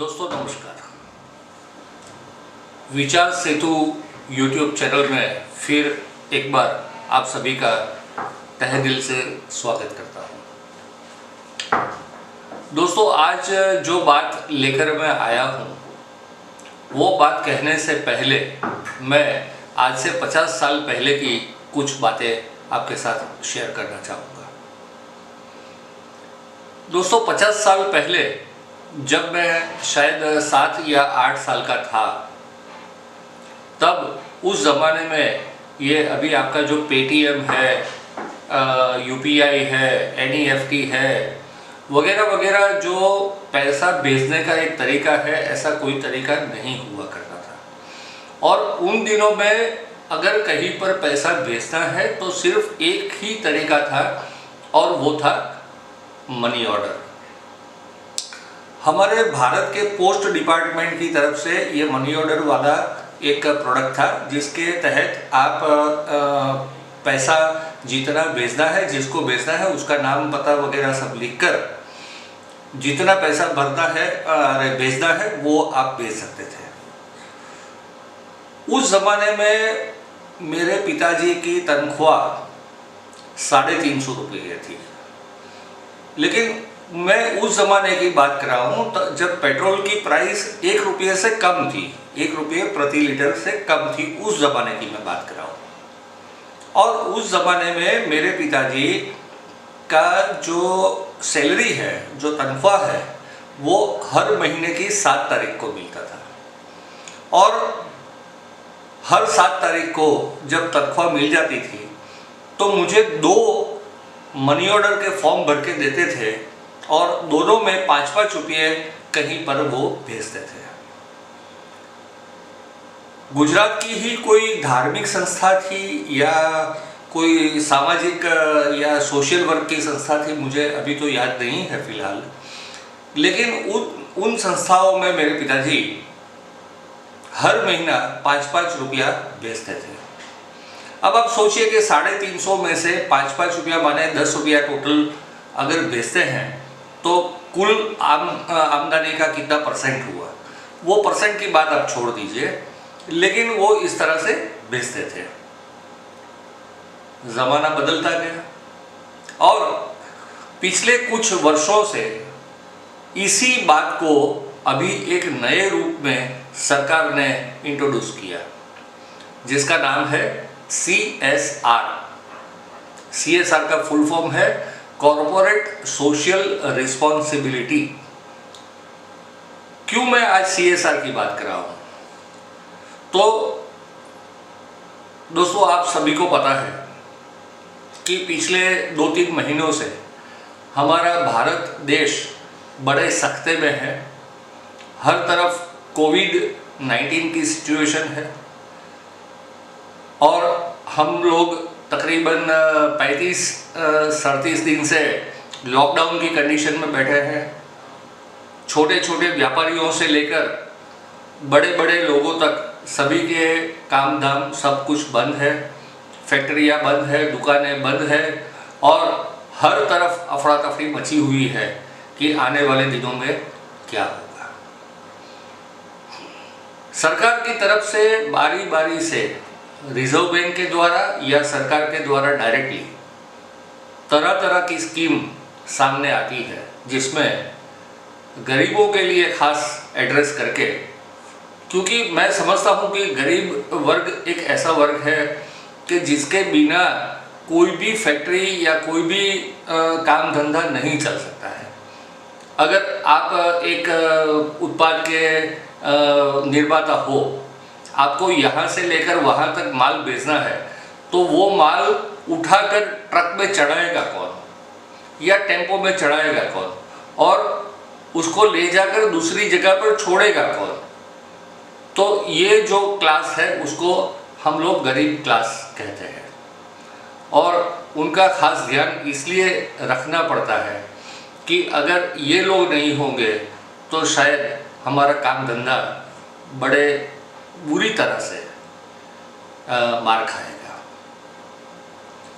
दोस्तों नमस्कार। विचार सेतु यूट्यूब चैनल में फिर एक बार आप सभी का तहे दिल से स्वागत करता हूं। दोस्तों आज जो बात लेकर मैं आया हूं वो बात कहने से पहले मैं आज से 50 साल पहले की कुछ बातें आपके साथ शेयर करना चाहूँगा। दोस्तों 50 साल पहले जब मैं शायद 7 या 8 साल का था, तब उस ज़माने में ये अभी आपका जो पेटीएम है, यूपीआई है, एनईएफटी है, वगैरह वगैरह जो पैसा भेजने का एक तरीका है, ऐसा कोई तरीका नहीं हुआ करता था। और उन दिनों में अगर कहीं पर पैसा भेजना है तो सिर्फ एक ही तरीका था और वो था मनी ऑर्डर। हमारे भारत के पोस्ट डिपार्टमेंट की तरफ से ये मनी ऑर्डर वाला एक प्रोडक्ट था, जिसके तहत आप पैसा जितना भेजना है, जिसको भेजना है उसका नाम पता वगैरह सब लिखकर जितना पैसा भरना है भेजना है वो आप भेज सकते थे। उस जमाने में मेरे पिताजी की तनख्वाह 350 रुपये थी, लेकिन मैं उस जमाने की बात कर रहा हूँ तो जब पेट्रोल की प्राइस 1 रुपये से कम थी, 1 रुपये प्रति लीटर से कम थी, उस जमाने की मैं बात कर रहा हूँ। और उस जमाने में मेरे पिताजी का जो सैलरी है, जो तनख्वाह है, वो हर महीने की 7 तारीख को मिलता था। और हर 7 तारीख को जब तनख्वाह मिल जाती थी तो मुझे 2 मनी ऑर्डर के फॉर्म भर के देते थे और दोनों में 5-5 रुपये कहीं पर वो भेजते थे। गुजरात की ही कोई धार्मिक संस्था थी या कोई सामाजिक या सोशल वर्क की संस्था थी, मुझे अभी तो याद नहीं है फिलहाल, लेकिन उन संस्थाओं में मेरे पिताजी हर महीना 5-5 रुपया भेजते थे। अब आप सोचिए कि 350 में से 5-5 रुपया माने 10 रुपया टोटल अगर भेजते हैं तो कुल आमदनी का कितना परसेंट हुआ, वो परसेंट की बात आप छोड़ दीजिए, लेकिन वो इस तरह से भेजते थे। ज़माना बदलता गया और पिछले कुछ वर्षों से इसी बात को अभी एक नए रूप में सरकार ने इंट्रोड्यूस किया, जिसका नाम है CSR। CSR का फुल फॉर्म है कॉर्पोरेट सोशल रिस्पॉन्सिबिलिटी। क्यों मैं आज CSR की बात कर रहा हूं? तो दोस्तों आप सभी को पता है कि पिछले 2-3 महीनों से हमारा भारत देश बड़े सख्ते में है। हर तरफ कोविड-19 की सिचुएशन है और हम लोग तकरीबन 35-37 दिन से लॉकडाउन की कंडीशन में बैठे हैं। छोटे छोटे व्यापारियों से लेकर बड़े बड़े लोगों तक सभी के काम धाम सब कुछ बंद है, फैक्ट्रियां बंद है, दुकानें बंद है और हर तरफ अफरा तफरी मची हुई है कि आने वाले दिनों में क्या होगा। सरकार की तरफ से बारी बारी से रिजर्व बैंक के द्वारा या सरकार के द्वारा डायरेक्टली तरह तरह की स्कीम सामने आती है, जिसमें गरीबों के लिए खास एड्रेस करके, क्योंकि मैं समझता हूं कि गरीब वर्ग एक ऐसा वर्ग है कि जिसके बिना कोई भी फैक्ट्री या कोई भी काम धंधा नहीं चल सकता है। अगर आप एक उत्पाद के निर्माता हो, आपको यहाँ से लेकर वहाँ तक माल भेजना है, तो वो माल उठाकर ट्रक में चढ़ाएगा कौन या टेम्पो में चढ़ाएगा कौन और उसको ले जाकर दूसरी जगह पर छोड़ेगा कौन? तो ये जो क्लास है उसको हम लोग गरीब क्लास कहते हैं और उनका खास ध्यान इसलिए रखना पड़ता है कि अगर ये लोग नहीं होंगे तो शायद हमारा काम धंधा बड़े बुरी तरह से मार खाएगा।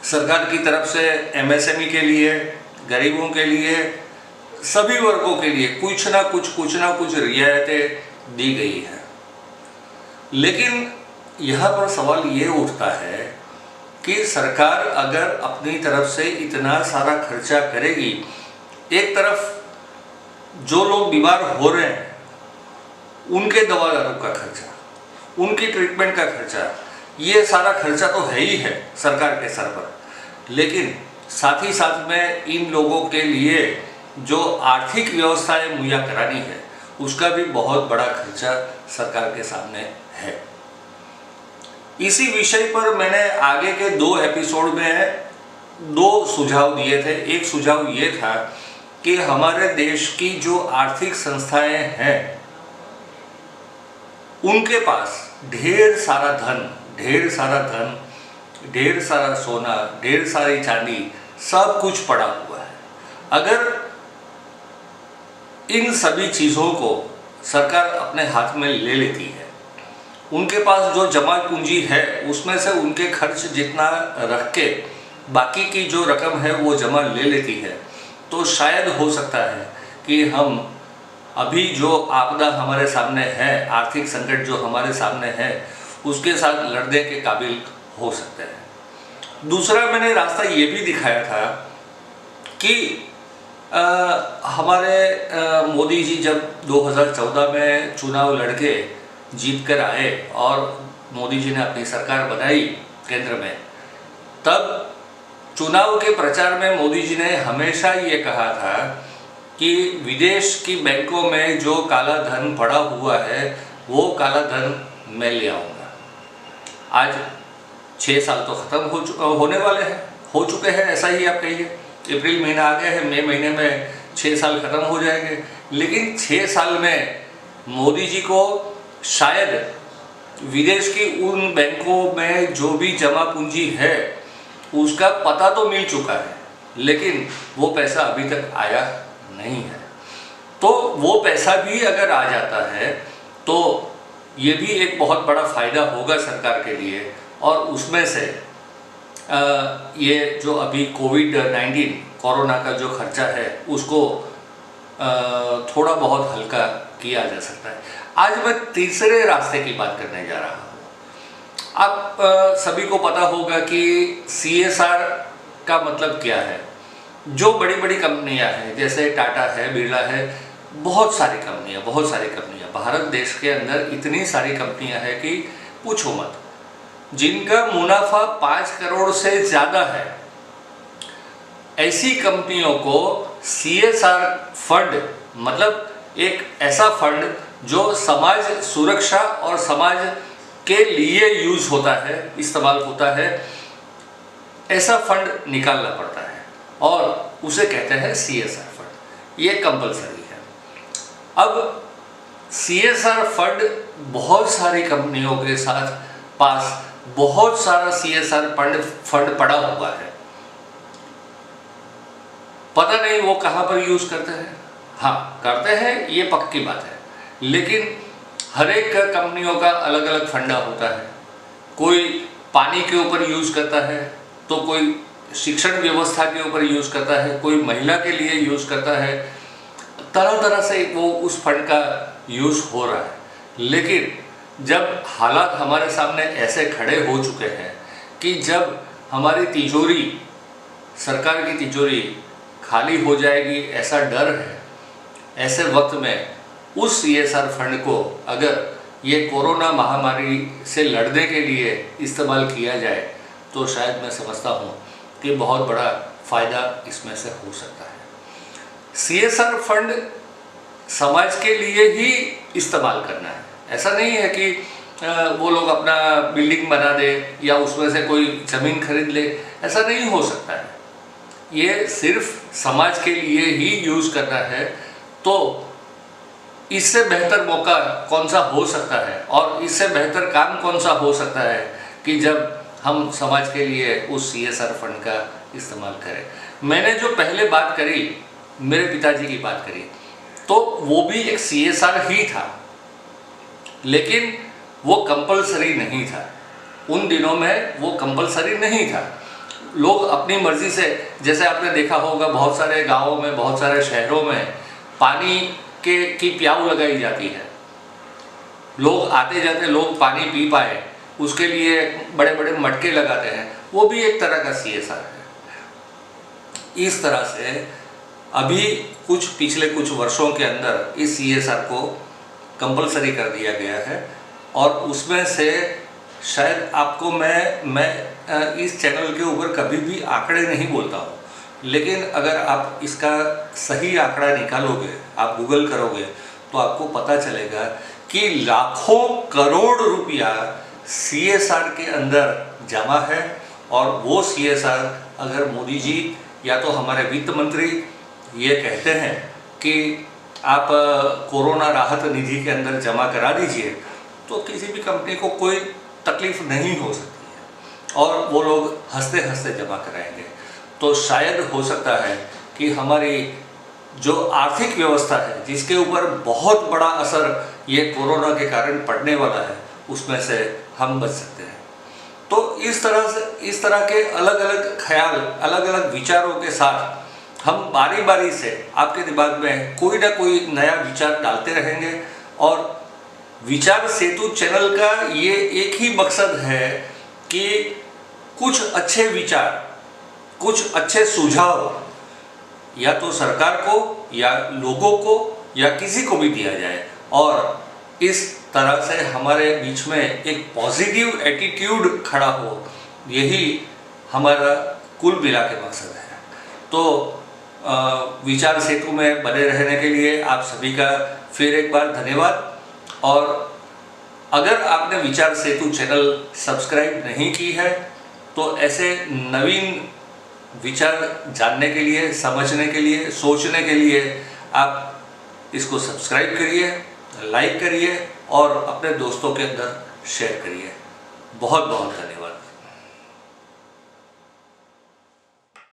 सरकार की तरफ से MSME के लिए, गरीबों के लिए सभी वर्गों के लिए कुछ ना कुछ रियायतें दी गई है। लेकिन यहाँ पर सवाल ये उठता है कि सरकार अगर अपनी तरफ से इतना सारा खर्चा करेगी, एक तरफ जो लोग बीमार हो रहे हैं उनके दवा दारू का खर्चा, उनकी ट्रीटमेंट का खर्चा, ये सारा खर्चा तो है ही है सरकार के सर पर, लेकिन साथ ही साथ में इन लोगों के लिए जो आर्थिक व्यवस्थाएं मुहैया करानी है उसका भी बहुत बड़ा खर्चा सरकार के सामने है। इसी विषय पर मैंने आगे के 2 एपिसोड में 2 सुझाव दिए थे। एक सुझाव ये था कि हमारे देश की जो आर्थिक संस्थाएं हैं उनके पास ढेर सारा धन, ढेर सारा सोना, ढेर सारी चांदी, सब कुछ पड़ा हुआ है। अगर इन सभी चीज़ों को सरकार अपने हाथ में ले लेती है, उनके पास जो जमा पूंजी है उसमें से उनके खर्च जितना रख के बाकी की जो रकम है वो जमा ले लेती है, तो शायद हो सकता है कि हम अभी जो आपदा हमारे सामने है, आर्थिक संकट जो हमारे सामने है, उसके साथ लड़ने के काबिल हो सकते हैं। दूसरा मैंने रास्ता ये भी दिखाया था कि हमारे मोदी जी जब 2014 में चुनाव लड़के जीत कर आए और मोदी जी ने अपनी सरकार बनाई केंद्र में, तब चुनाव के प्रचार में मोदी जी ने हमेशा ये कहा था कि विदेश की बैंकों में जो काला धन पड़ा हुआ है वो काला धन मैं ले आऊँगा। आज 6 साल तो ख़त्म होने वाले हैं, हो चुके हैं, ऐसा ही आप कहिए। अप्रैल महीना आ गया है, मई महीने में 6 साल ख़त्म हो जाएंगे। लेकिन 6 साल में मोदी जी को शायद विदेश की उन बैंकों में जो भी जमा पूंजी है उसका पता तो मिल चुका है, लेकिन वो पैसा अभी तक आया नहीं है। तो वो पैसा भी अगर आ जाता है तो ये भी एक बहुत बड़ा फ़ायदा होगा सरकार के लिए, और उसमें से ये जो अभी कोविड-19 कोरोना का जो खर्चा है उसको थोड़ा बहुत हल्का किया जा सकता है। आज मैं तीसरे रास्ते की बात करने जा रहा हूँ। आप सभी को पता होगा कि CSR का मतलब क्या है। जो बड़ी बड़ी कंपनियां हैं जैसे टाटा है, बिरला है, बहुत सारी कंपनियां, भारत देश के अंदर इतनी सारी कंपनियां हैं कि पूछो मत, जिनका मुनाफा 5 करोड़ से ज़्यादा है। ऐसी कंपनियों को CSR फंड, मतलब एक ऐसा फंड जो समाज सुरक्षा और समाज के लिए यूज होता है, इस्तेमाल होता है, ऐसा फंड निकालना पड़ता है और उसे कहते हैं CSR फंड। ये कंपलसरी है। अब CSR फंड बहुत सारी कंपनियों के साथ पास बहुत सारा CSR फंड पड़ा हुआ है, पता नहीं वो कहाँ पर यूज करते हैं। हाँ, करते हैं, ये पक्की बात है, लेकिन हर एक कंपनियों का अलग अलग फंडा होता है। कोई पानी के ऊपर यूज करता है, तो कोई शिक्षण व्यवस्था के ऊपर यूज करता है, कोई महिला के लिए यूज करता है। तरह तरह से वो उस फंड का यूज हो रहा है। लेकिन जब हालात हमारे सामने ऐसे खड़े हो चुके हैं कि जब हमारी तिजोरी, सरकार की तिजोरी खाली हो जाएगी ऐसा डर है, ऐसे वक्त में उस CSR फंड को अगर ये कोरोना महामारी से लड़ने के लिए इस्तेमाल किया जाए तो शायद मैं समझता हूँ कि बहुत बड़ा फ़ायदा इसमें से हो सकता है। CSR फंड समाज के लिए ही इस्तेमाल करना है। ऐसा नहीं है कि वो लोग अपना बिल्डिंग बना दे या उसमें से कोई ज़मीन खरीद ले, ऐसा नहीं हो सकता है। ये सिर्फ समाज के लिए ही यूज़ करना है। तो इससे बेहतर मौका कौन सा हो सकता है और इससे बेहतर काम कौन सा हो सकता है कि जब हम समाज के लिए उस CSR फंड का इस्तेमाल करें। मैंने जो पहले बात करी, मेरे पिताजी की बात करी, तो वो भी एक CSR ही था, लेकिन वो कंपलसरी नहीं था। उन दिनों में वो कंपलसरी नहीं था। लोग अपनी मर्जी से, जैसे आपने देखा होगा बहुत सारे गांवों में, बहुत सारे शहरों में पानी की प्याऊ लगाई जाती है। लोग आते जाते लोग पानी पी पाए उसके लिए बड़े बड़े मटके लगाते हैं, वो भी एक तरह का CSR है। इस तरह से अभी पिछले कुछ वर्षों के अंदर इस CSR को कंपलसरी कर दिया गया है और उसमें से शायद आपको मैं इस चैनल के ऊपर कभी भी आंकड़े नहीं बोलता हूँ, लेकिन अगर आप इसका सही आंकड़ा निकालोगे, आप गूगल करोगे तो आपको पता चलेगा कि लाखों करोड़ रुपया CSR के अंदर जमा है। और वो CSR अगर मोदी जी या तो हमारे वित्त मंत्री ये कहते हैं कि आप कोरोना राहत निधि के अंदर जमा करा दीजिए, तो किसी भी कंपनी को कोई तकलीफ नहीं हो सकती है और वो लोग हंसते हंसते जमा कराएंगे। तो शायद हो सकता है कि हमारी जो आर्थिक व्यवस्था है, जिसके ऊपर बहुत बड़ा असर ये कोरोना के कारण पड़ने वाला है, उसमें से हम बच सकते हैं। तो इस तरह के अलग अलग ख्याल, अलग अलग विचारों के साथ हम बारी बारी से आपके दिमाग में कोई ना कोई नया विचार डालते रहेंगे। और विचार सेतु चैनल का ये एक ही मकसद है कि कुछ अच्छे विचार, कुछ अच्छे सुझाव या तो सरकार को या लोगों को या किसी को भी दिया जाए और इस तरह से हमारे बीच में एक पॉजिटिव एटीट्यूड खड़ा हो, यही हमारा कुल मिला के मकसद है। तो विचार सेतु में बने रहने के लिए आप सभी का फिर एक बार धन्यवाद। और अगर आपने विचार सेतु चैनल सब्सक्राइब नहीं की है तो ऐसे नवीन विचार जानने के लिए, समझने के लिए, सोचने के लिए आप इसको सब्सक्राइब करिए, लाइक करिए और अपने दोस्तों के अंदर शेयर करिए। बहुत बहुत धन्यवाद।